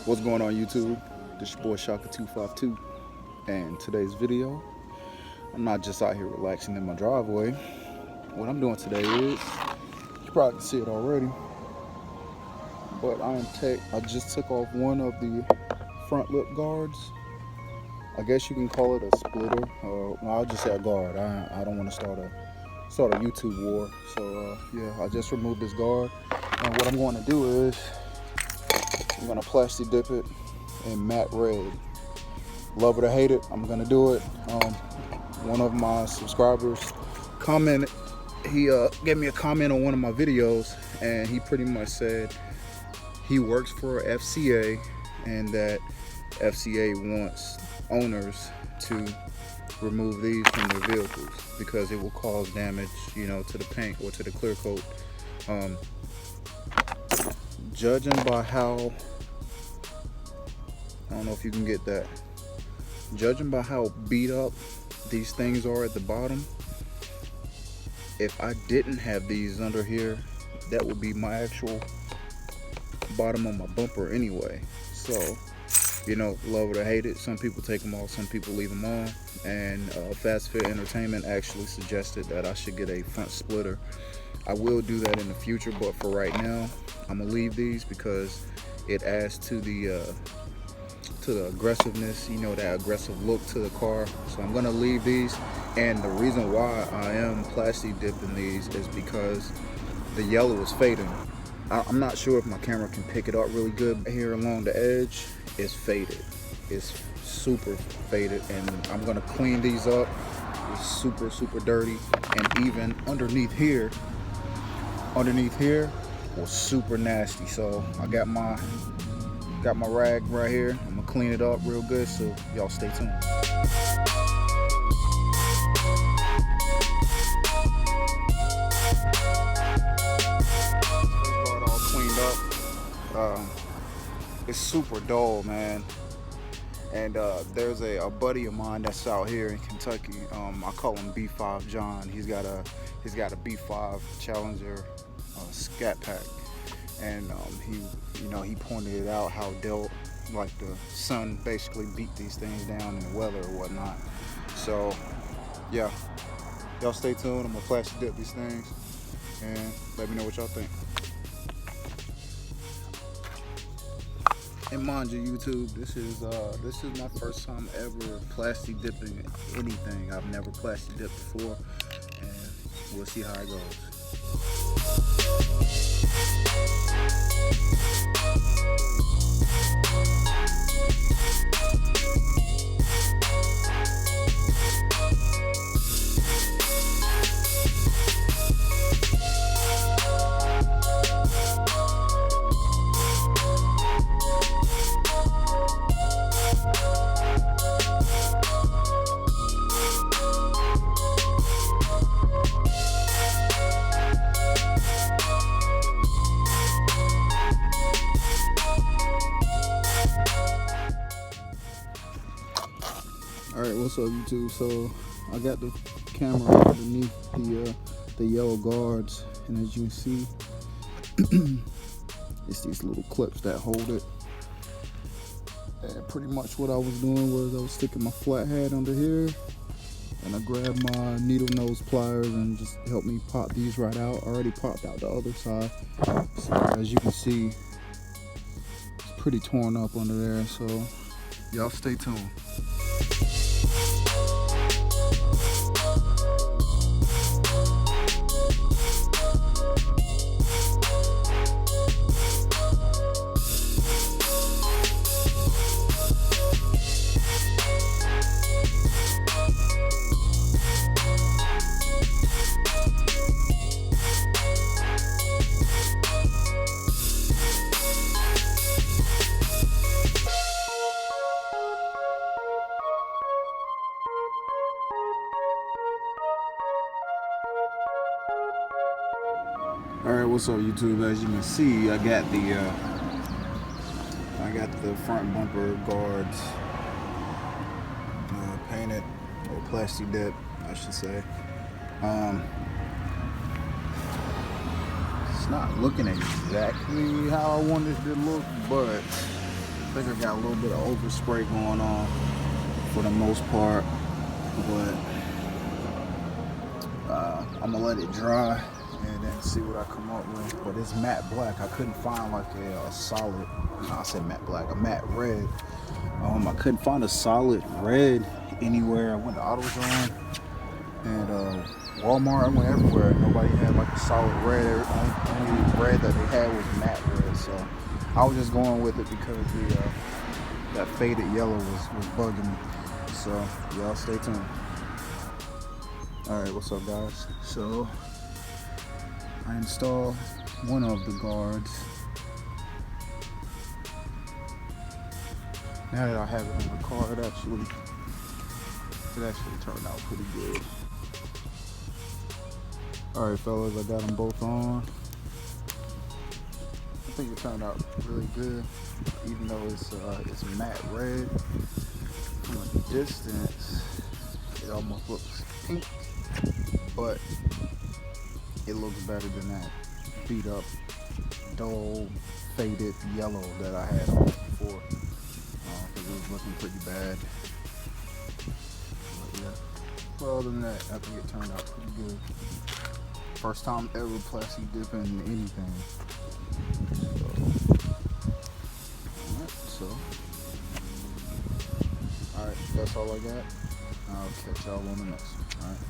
What's going on YouTube? This your boy Shaka252, and today's video, I'm not just out here relaxing in my driveway. What I'm doing today is, you probably can see it already, but I just took off one of the front lip guards. I guess you can call it a splitter. Well, I'll just say a guard. I don't want to start a YouTube war. So yeah, I just removed this guard, and what I'm going to do is I'm going to plastic dip it in matte red. Love it or hate it, I'm going to do it. One of my subscribers commented, he gave me a comment on one of my videos, and he pretty much said he works for FCA and that FCA wants owners to remove these from their vehicles because it will cause damage, you know, to the paint or to the clear coat. Judging by how, I don't know if you can get that, judging by how beat up these things are at the bottom, if I didn't have these under here, that would be my actual bottom of my bumper anyway. So, you know, love it or hate it, some people take them off, some people leave them on, and Fast Fit Entertainment actually suggested that I should get a front splitter. I will do that in the future, but for right now, I'm gonna leave these because it adds to the aggressiveness, you know, that aggressive look to the car. So I'm gonna leave these, and the reason why I am plastic dipping these is because the yellow is fading. I'm not sure if my camera can pick it up really good. Here along the edge, it's faded. It's super faded, and I'm gonna clean these up. It's super dirty, and even underneath here was super nasty. So I got my rag right here. I'm gonna clean it up real good, so y'all stay tuned. Got all cleaned up. It's super dull, man. And there's a buddy of mine that's out here in Kentucky. I call him B5 John. He's got a B5 Challenger Scat Pack, and he pointed it out how like the sun basically beat these things down in the weather or whatnot. So yeah, y'all stay tuned. I'm gonna plastic dip these things and let me know what y'all think. And mind you, YouTube, this is my first time ever plastic dipping anything. I've never plastic dipped before, and we'll see how it goes. Alright, what's up YouTube? So I got the camera underneath the yellow guards, and as you can see, it's these little clips that hold it. And pretty much what I was doing was I was sticking my flat head under here, and I grabbed my needle nose pliers and just helped me pop these right out. I already popped out the other side, so as you can see, it's pretty torn up under there. So y'all stay tuned. Alright, what's up YouTube? As you can see, I got the front bumper guards painted, or plastic dip, I should say. It's not looking exactly how I wanted it to look, but think I got a little bit of overspray going on for the most part, but I'm gonna let it dry and then see what I come up with. But it's matte black. I couldn't find like a solid, no, I said matte black, a matte red. I couldn't find a solid red anywhere. I went to AutoZone and Walmart. I went everywhere. Nobody had like a solid red. Only red that they had was matte red. So I was just going with it because that faded yellow was bugging me. So y'all stay tuned. All right, what's up, guys? So I installed one of the guards. Now that I have it in the car, it actually turned out pretty good. All right, fellas, I got them both on. I think it turned out really good, even though it's matte red. From a distance, it almost looks pink, but it looks better than that beat up, dull, faded yellow that I had on before. Because it was looking pretty bad. But yeah. Well, other than that, I think it turned out pretty good. First time ever plastic dipping anything. Alright, that's all I got. I'll catch y'all on the next one. Alright.